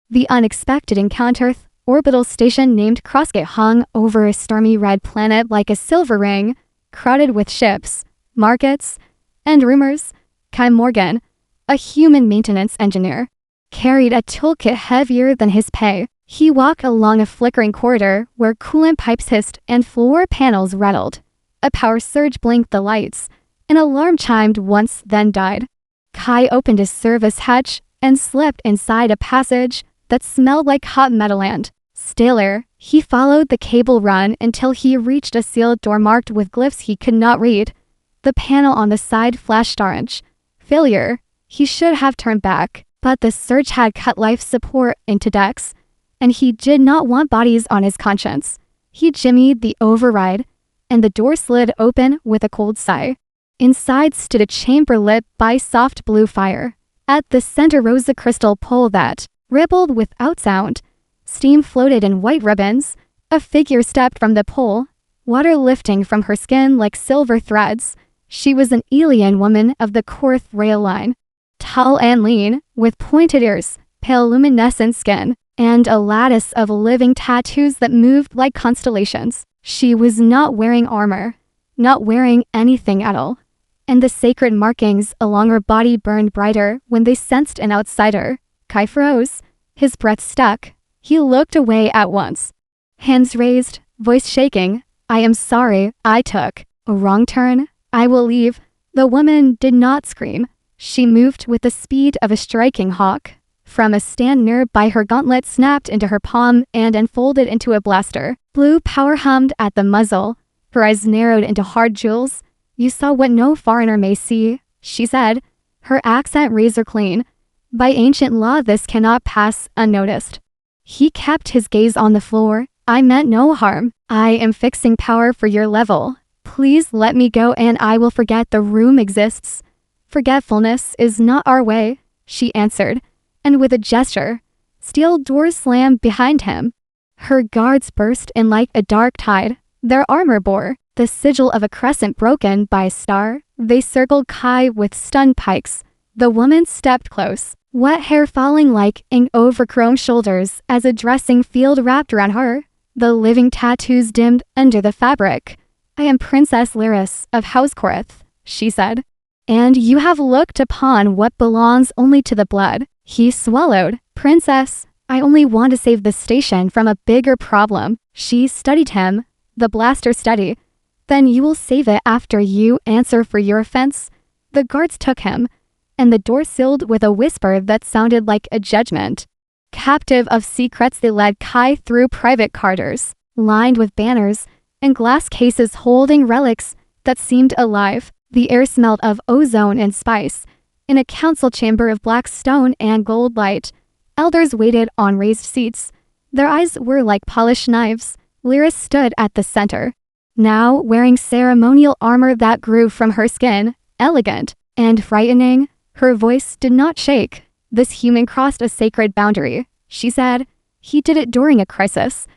The unexpected encounter, orbital station named Crossgate hung over a stormy red planet like a silver ring, crowded with ships, markets, and rumors. Kai Morgan, a human maintenance engineer, carried a toolkit heavier than his pay. He walked along a flickering corridor where coolant pipes hissed and floor panels rattled. A power surge blinked the lights. An alarm chimed once, then died. Kai opened his service hatch and slipped inside a passage that smelled like hot metal and staler. He followed the cable run until he reached a sealed door marked with glyphs he could not read. The panel on the side flashed orange. Failure. He should have turned back, but the surge had cut life support into decks, and he did not want bodies on his conscience. He jimmied the override, and the door slid open with a cold sigh. Inside stood a chamber lit by soft blue fire. At the center rose a crystal pole that rippled without sound. Steam floated in white ribbons. A figure stepped from the pole, water lifting from her skin like silver threads. She was an alien woman of the Korth rail line. Tall and lean, with pointed ears, pale luminescent skin, and a lattice of living tattoos that moved like constellations. She was not wearing armor, not wearing anything at all. And the sacred markings along her body burned brighter when they sensed an outsider. Kai froze, his breath stuck. He looked away at once. Hands raised, voice shaking. I am sorry, I took a wrong turn. I will leave. The woman did not scream. She moved with the speed of a striking hawk. From a stand nearby, her gauntlet snapped into her palm and unfolded into a blaster. Blue power hummed at the muzzle. Her eyes narrowed into hard jewels. You saw what no foreigner may see, she said, her accent razor clean. By ancient law, this cannot pass unnoticed. He kept his gaze on the floor. I meant no harm. I am fixing power for your level. Please let me go and I will forget the room exists. Forgetfulness is not our way, she answered, and with a gesture, steel doors slammed behind him. Her guards burst in like a dark tide. Their armor bore the sigil of a crescent broken by a star. They circled Kai with stun pikes. The woman stepped close, wet hair falling like ink over chrome shoulders as a dressing field wrapped around her. The living tattoos dimmed under the fabric. I am Princess Lyris of House Korth, she said. And you have looked upon what belongs only to the blood. He swallowed. Princess, I only want to save the station from a bigger problem. She studied him. The blaster study. Then you will save it after you answer for your offense. The guards took him, and the door sealed with a whisper that sounded like a judgment. Captive of secrets, they led Kai through private corridors, lined with banners and glass cases holding relics that seemed alive. The air smelled of ozone and spice. In a council chamber of black stone and gold light, elders waited on raised seats. Their eyes were like polished knives. Lyris stood at the center, now wearing ceremonial armor that grew from her skin, elegant and frightening. Her voice did not shake. This human crossed a sacred boundary, she said. He did it during a crisis.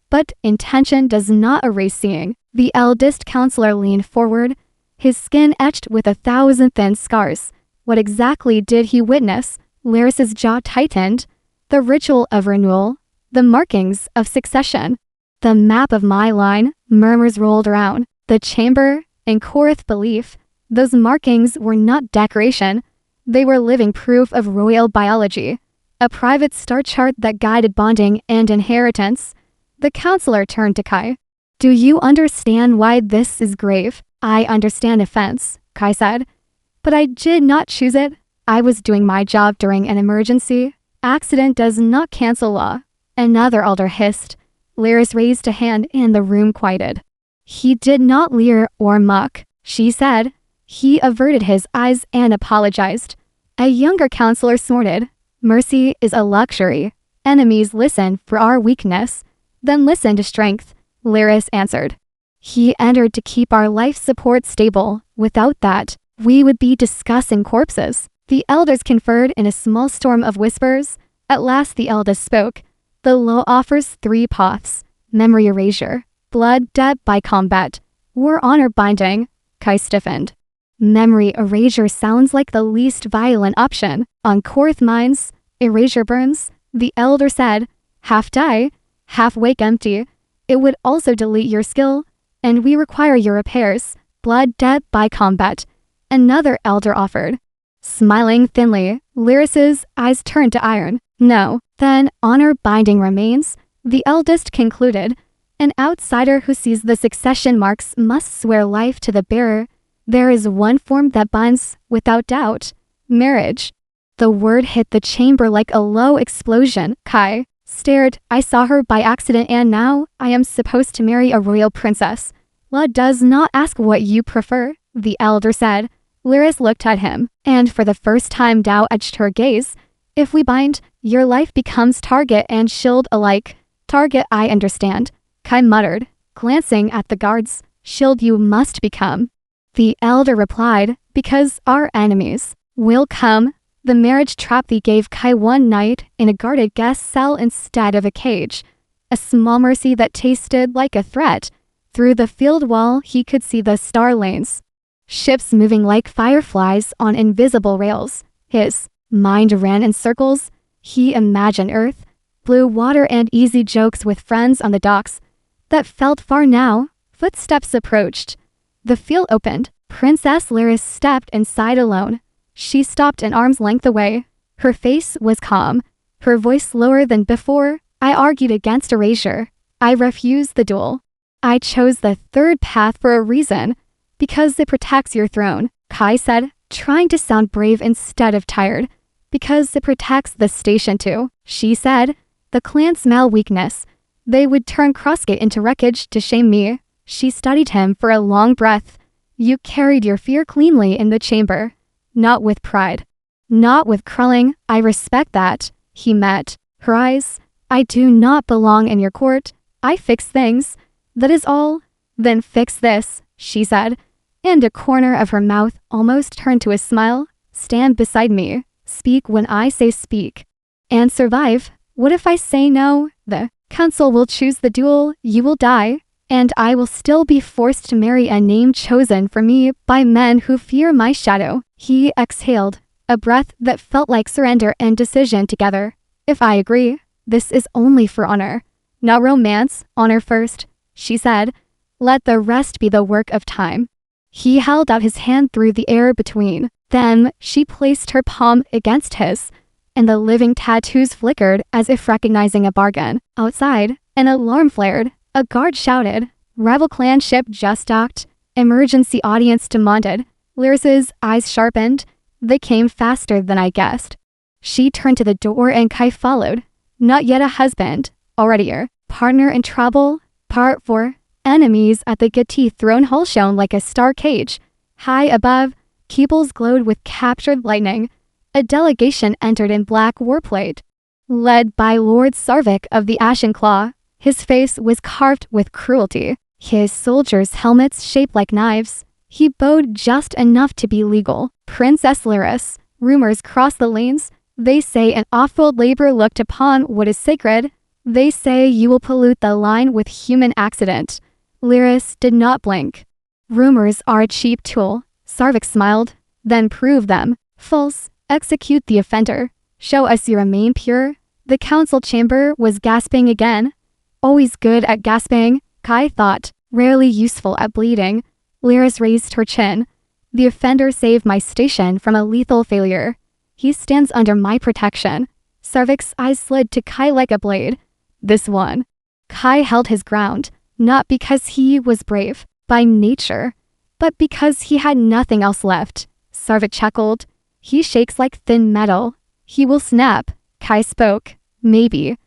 But intention does not erase seeing. The eldest counselor leaned forward, his skin etched with 1,000 thin scars. What exactly did he witness? Lyris's jaw tightened. The ritual of renewal, the markings of succession. The map of my line, murmurs rolled around. The chamber, in Korth belief, those markings were not decoration. They were living proof of royal biology. A private star chart that guided bonding and inheritance. The counselor turned to Kai. Do you understand why this is grave? I understand offense, Kai said. But I did not choose it. I was doing my job during an emergency. Accident does not cancel law. Another elder hissed. Lyris raised a hand and the room quieted. He did not leer or mock, she said. He averted his eyes and apologized. A younger counselor snorted. Mercy is a luxury. Enemies listen for our weakness, then listen to strength, Lyris answered. He entered to keep our life support stable. Without that, we would be discussing corpses. The elders conferred in a small storm of whispers. At last the eldest spoke. The law offers 3 paths: memory erasure, blood debt by combat, or honor binding. Kai stiffened. Memory erasure sounds like the least violent option. On Korth mines, erasure burns. the elder said. Half die, half wake empty. It would also delete your skill, and we require your repairs. Blood debt by combat. Another elder offered. Smiling thinly, Lyris's eyes turned to iron. No, then honor binding remains, the eldest concluded. An outsider who sees the succession marks must swear life to the bearer. There is one form that binds, without doubt. Marriage. The word hit the chamber like a low explosion. Kai stared. I saw her by accident and now I am supposed to marry a royal princess. Law does not ask what you prefer, the elder said. Lyris looked at him, and for the first time Dao edged her gaze. If we bind, your life becomes target and shield alike. Target, I understand, Kai muttered, glancing at the guards. Shield you must become. The elder replied, because our enemies will come. The marriage trap gave Kai one night in a guarded guest cell instead of a cage. A small mercy that tasted like a threat. Through the field wall he could see the star lanes. Ships moving like fireflies on invisible rails. His mind ran in circles. He imagined earth, blue water and easy jokes with friends on the docks. That felt far now. Footsteps approached. The field opened. Princess Lyris stepped inside alone. She stopped an arm's length away. Her face was calm. Her voice lower than before. I argued against erasure. I refused the duel. I chose the third path for a reason. Because it protects your throne, Kai said, trying to sound brave instead of tired. Because it protects the station too, she said. The clan smell weakness. They would turn Crossgate into wreckage to shame me. She studied him for a long breath. You carried your fear cleanly in the chamber. Not with pride. Not with crawling. I respect that. He met her eyes. I do not belong in your court. I fix things. That is all. Then fix this, she said. And a corner of her mouth almost turned to a smile. Stand beside me. Speak when I say speak. And survive. What if I say no? The council will choose the duel, you will die, and I will still be forced to marry a name chosen for me by men who fear my shadow. He exhaled, a breath that felt like surrender and decision together. If I agree, this is only for honor. Not romance, honor first, she said. Let the rest be the work of time. He held out his hand through the air between. Then she placed her palm against his, and the living tattoos flickered as if recognizing a bargain. Outside, an alarm flared. A guard shouted. Rebel clan ship just docked. Emergency audience demanded. Lyris's eyes sharpened. They came faster than I guessed. She turned to the door and Kai followed. Not yet a husband. Already your partner in trouble. Part 4. Enemies at the Gati throne hall shone like a star cage. High above, Keebles glowed with captured lightning. A delegation entered in black warplate. Led by Lord Sarvik of the Ashen Claw, his face was carved with cruelty. His soldiers' helmets shaped like knives. He bowed just enough to be legal. Princess Lyris. Rumors cross the lanes. They say an awful labor looked upon what is sacred. They say you will pollute the line with human accident. Lyris did not blink. Rumors are a cheap tool. Sarvik smiled. Then prove them. False. Execute the offender. Show us you remain pure. The council chamber was gasping again. Always good at gasping, Kai thought. Rarely useful at bleeding. Lyris raised her chin. The offender saved my station from a lethal failure. He stands under my protection. Sarvik's eyes slid to Kai like a blade. This one. Kai held his ground. Not because he was brave, by nature, but because he had nothing else left. Sarvik chuckled. He shakes like thin metal. He will snap. Kai spoke. Maybe.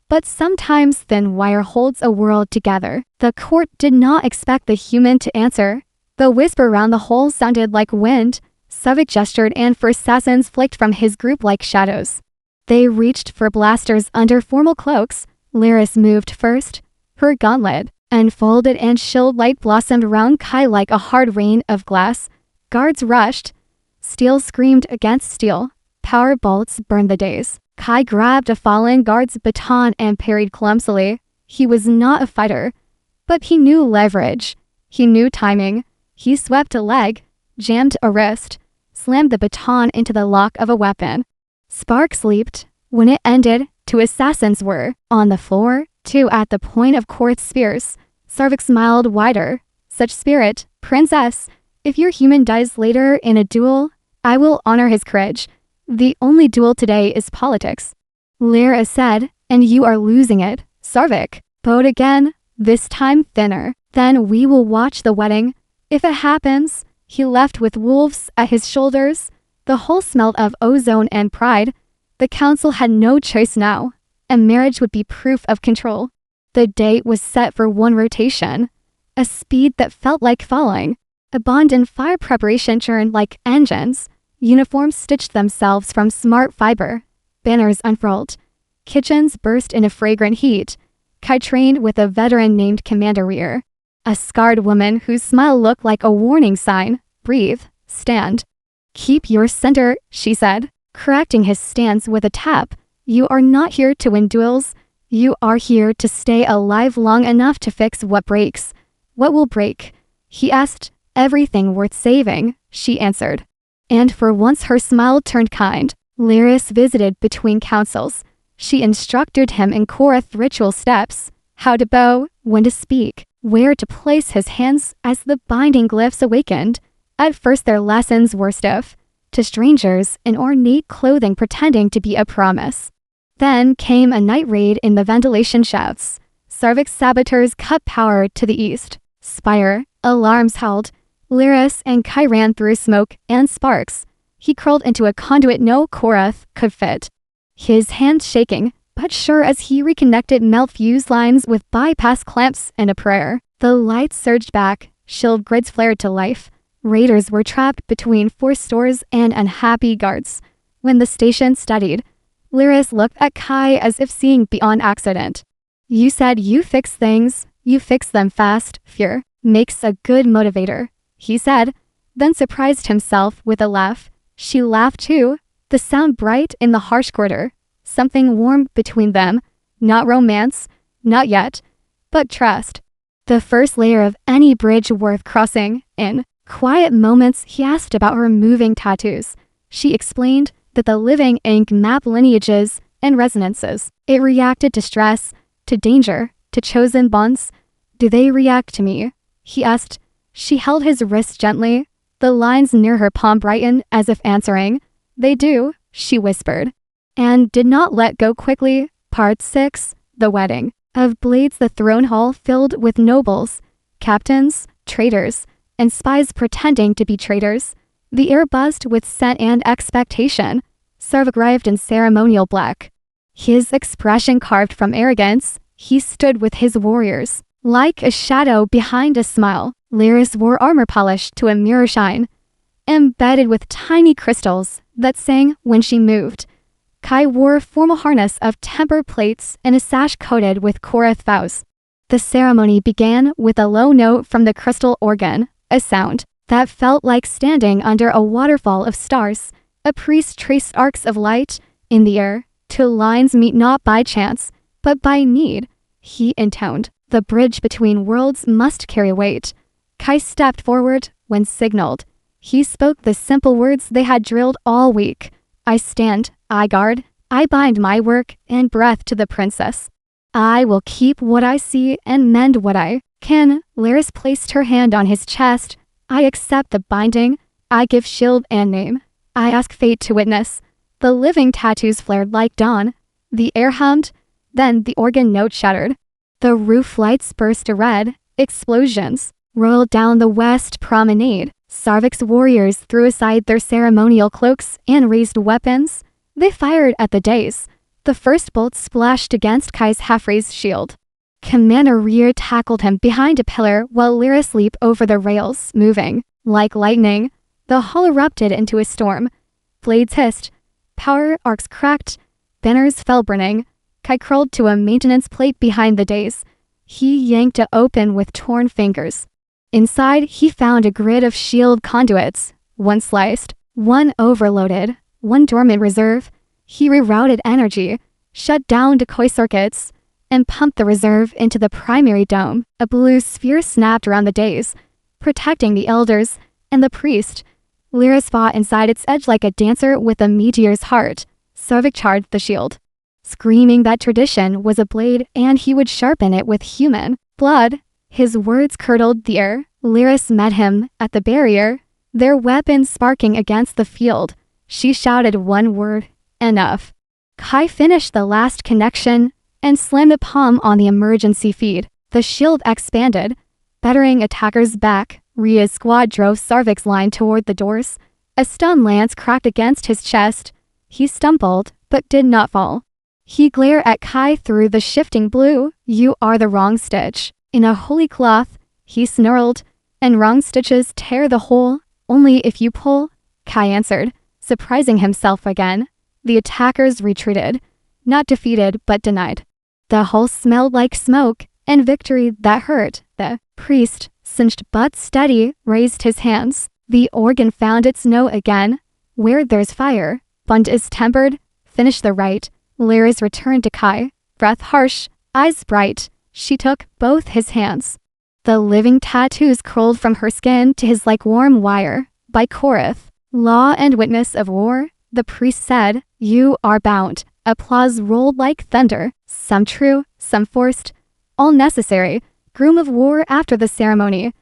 But sometimes thin wire holds a world together. The court did not expect the human to answer. The whisper round the hole sounded like wind. Sarvik gestured and four assassins flicked from his group like shadows. They reached for blasters under formal cloaks. Lyris moved first. Her gauntlet unfolded and shield light blossomed around Kai like a hard rain of glass. Guards rushed. Steel screamed against steel. Power bolts burned the days. Kai grabbed a fallen guard's baton and parried clumsily. He was not a fighter, but he knew leverage. He knew timing. He swept a leg, jammed a wrist, slammed the baton into the lock of a weapon. Sparks leaped. When it ended, Two assassins were on the floor, two at the point of Korth's spears. Sarvik smiled wider. Such spirit, princess. If your human dies later in a duel, I will honor his courage. The only duel today is politics. Lyra said, and you are losing it. Sarvik bowed again, this time thinner. Then we will watch the wedding. If it happens, he left with wolves at his shoulders. The whole smelled of ozone and pride. The council had no choice now, and marriage would be proof of control. The date was set for one rotation, a speed that felt like falling. A bond and fire preparation churned like engines. Uniforms stitched themselves from smart fiber. Banners unfurled. Kitchens burst into fragrant heat. Kai trained with a veteran named Commander Rear. A scarred woman whose smile looked like a warning sign. Breathe. Stand. Keep your center, she said, correcting his stance with a tap. You are not here to win duels. You are here to stay alive long enough to fix what breaks. What will break? He asked. Everything worth saving, she answered. And for once her smile turned kind. Lyris visited between councils. She instructed him in Korath ritual steps, how to bow, when to speak, where to place his hands as the binding glyphs awakened. At first their lessons were stiff, to strangers in ornate clothing pretending to be a promise. Then came a night raid in the ventilation shafts. Sarvik's saboteurs cut power to the east. Spire, alarms howled. Lyris and Kai ran through smoke and sparks. He crawled into a conduit no Korath could fit. His hands shaking, but sure as he reconnected melt fuse lines with bypass clamps and a prayer. The lights surged back, shield grids flared to life. Raiders were trapped between forced stores and unhappy guards. When the station steadied, Lyris looked at Kai as if seeing beyond accident. You said you fix things, you fix them fast. Fear makes a good motivator, he said, then surprised himself with a laugh. She laughed too, the sound bright in the harsh quarter. Something warm between them, not romance, not yet, but trust. The first layer of any bridge worth crossing. In quiet moments, he asked about her moving tattoos. She explained that the living ink mapped lineages and resonances. It reacted to stress, to danger, to chosen bonds. Do they react to me? He asked. She held his wrist gently. The lines near her palm brightened as if answering. They do, she whispered. And did not let go quickly. Part 6, The Wedding. Of Blades, the throne hall filled with nobles, captains, traitors, and spies pretending to be traitors. The air buzzed with scent and expectation. Sarvik arrived in ceremonial black. His expression carved from arrogance. He stood with his warriors, like a shadow behind a smile. Lyris wore armor polished to a mirror shine, embedded with tiny crystals that sang when she moved. Kai wore a formal harness of tempered plates and a sash coated with Korath vows. The ceremony began with a low note from the crystal organ, a sound that felt like standing under a waterfall of stars. A priest traced arcs of light in the air. Two lines meet not by chance, but by need. He intoned, the bridge between worlds must carry weight. Kai stepped forward when signaled. He spoke the simple words they had drilled all week. I stand, I guard, I bind my work and breath to the princess. I will keep what I see and mend what I can. Lyris placed her hand on his chest. I accept the binding. I give shield and name. I ask fate to witness. The living tattoos flared like dawn. The air hummed. Then the organ note shattered. The roof lights burst to red. Explosions rolled down the west promenade. Sarvik's warriors threw aside their ceremonial cloaks and raised weapons. They fired at the dais. The first bolt splashed against Kai's half-raised shield. Commander Rear tackled him behind a pillar while Lyris leaped over the rails, moving. Like lightning, the hall erupted into a storm. Blades hissed. Power arcs cracked. Banners fell burning. Kai crawled to a maintenance plate behind the dais. He yanked it open with torn fingers. Inside, he found a grid of shield conduits, one sliced, one overloaded, one dormant reserve. He rerouted energy, shut down decoy circuits, and pumped the reserve into the primary dome. A blue sphere snapped around the dais, protecting the elders and the priest. Lyris fought inside its edge like a dancer with a meteor's heart. Sarvik charged the shield. screaming that tradition was a blade and he would sharpen it with human blood. His words curdled the air. Lyris met him at the barrier, their weapons sparking against the field. She shouted one word, enough. Kai finished the last connection and slammed the palm on the emergency feed. The shield expanded, bettering attackers back. Rhea's squad drove Sarvik's line toward the doors. A stun lance cracked against his chest. He stumbled, but did not fall. He glared at Kai through the shifting blue. You are the wrong stitch. In a holy cloth, he snarled, and wrong stitches tear the hole, only if you pull, Kai answered, surprising himself again. The attackers retreated, not defeated but denied. The hole smelled like smoke, and victory that hurt. The priest, cinched but steady, raised his hands. The organ found its note again. Where there's fire, bond is tempered. Finish the rite. Lyris returned to Kai, breath harsh, eyes bright. She took both his hands. The living tattoos curled from her skin to his like warm wire. By Korath, law and witness of war, the priest said, you are bound. Applause rolled like thunder, some true, some forced, all necessary. Groom of war after the ceremony.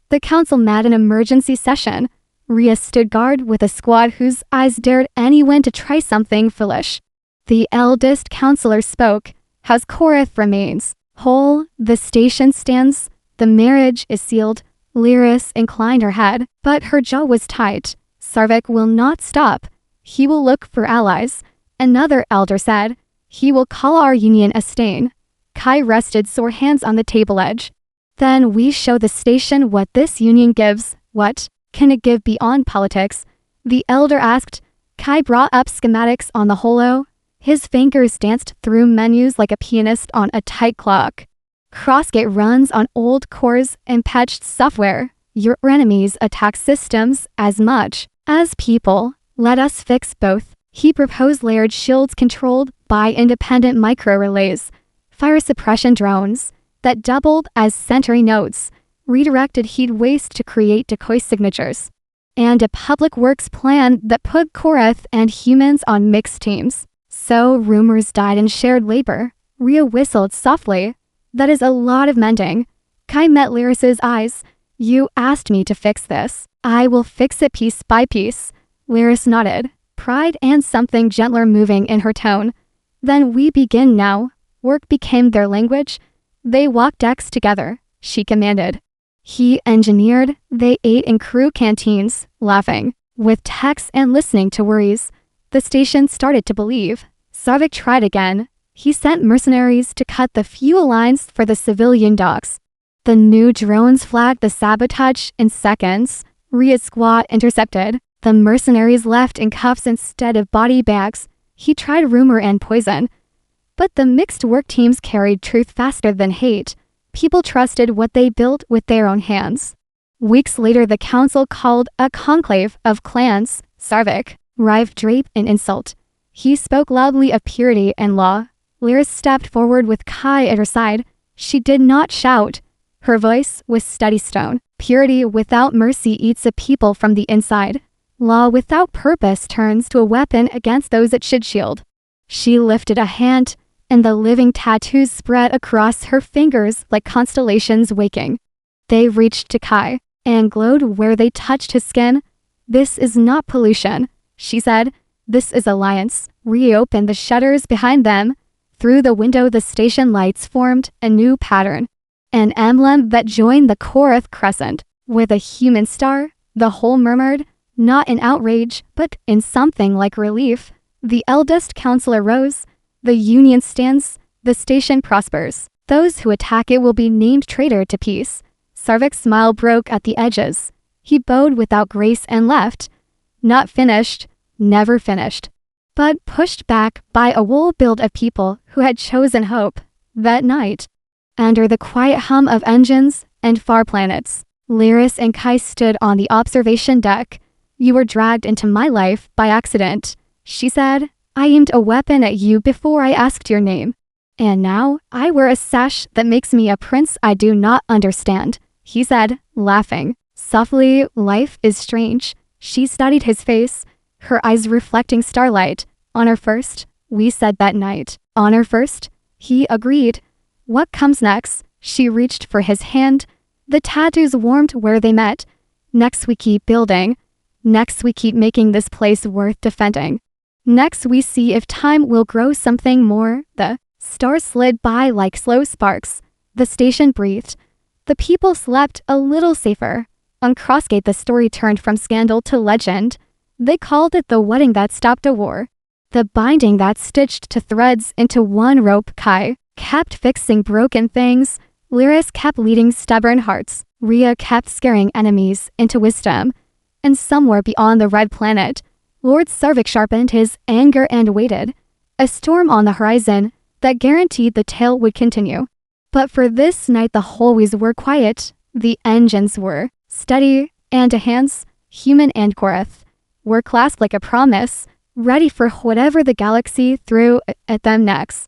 The council met an emergency session. Rhea stood guard with a squad whose eyes dared anyone to try something foolish. The eldest counselor spoke. House Korath remains whole, the station stands, the marriage is sealed. Lyris inclined her head, but her jaw was tight. Sarvik will not stop. He will look for allies. Another elder said, he will call our union a stain. Kai rested sore hands on the table edge. Then we show the station what this union gives. What can it give beyond politics? The elder asked. Kai brought up schematics on the holo. His fingers danced through menus like a pianist on a tight clock. Crossgate runs on old cores and patched software. Your enemies attack systems as much as people. Let us fix both. He proposed layered shields controlled by independent micro-relays, fire suppression drones that doubled as sentry nodes, redirected heat waste to create decoy signatures, and a public works plan that put Korath and humans on mixed teams. So rumors died in shared labor. Rhea whistled softly. That is a lot of mending. Kai met Lyris's eyes. You asked me to fix this. I will fix it piece by piece. Lyris nodded, pride and something gentler moving in her tone. Then we begin now. Work became their language. They walked decks together, she commanded. He engineered. They ate in crew canteens, laughing, with texts and listening to worries. The station started to believe. Sarvik tried again. He sent mercenaries to cut the fuel lines for the civilian docks. The new drones flagged the sabotage in seconds. Rhea's squad intercepted. The mercenaries left in cuffs instead of body bags. He tried rumor and poison. But the mixed work teams carried truth faster than hate. People trusted what they built with their own hands. Weeks later, the council called a conclave of clans. Sarvik, rife drape in insult. He spoke loudly of purity and law. Lyris stepped forward with Kai at her side. She did not shout. Her voice was steady stone. Purity without mercy eats a people from the inside. Law without purpose turns to a weapon against those it should shield. She lifted a hand, and the living tattoos spread across her fingers like constellations waking. They reached to Kai and glowed where they touched his skin. This is not pollution, she said. This is alliance. Reopened the shutters behind them. Through the window the station lights formed a new pattern. An emblem that joined the Korath crescent. With a human star, the whole murmured, not in outrage, but in something like relief. The eldest counselor rose. The union stands, the station prospers. Those who attack it will be named traitor to peace. Sarvik's smile broke at the edges. He bowed without grace and left. Not finished, never finished, but pushed back by a wool build of people who had chosen hope. That night, under the quiet hum of engines and far planets, Lyris and Kai stood on the observation deck. You were dragged into my life by accident, she said. I aimed a weapon at you before I asked your name. And now I wear a sash that makes me a prince I do not understand, he said, laughing. Softly, life is strange. She studied his face, her eyes reflecting starlight. On our first we said that night. Honor first, he agreed. What comes next? She reached for his hand. The tattoos warmed where they met. Next we keep building. Next we keep making this place worth defending. Next we see if time will grow something more. The stars slid by like slow sparks. The station breathed. The people slept a little safer. On Crossgate the story turned from scandal to legend. They called it the wedding that stopped a war. The binding that stitched to threads into one rope. Kai kept fixing broken things. Lyris kept leading stubborn hearts. Rhea kept scaring enemies into wisdom. And somewhere beyond the red planet, Lord Sarvik sharpened his anger and waited. A storm on the horizon that guaranteed the tale would continue. But for this night the hallways were quiet. The engines were steady, and the hands, human and Korath, were clasped like a promise, ready for whatever the galaxy threw at them next.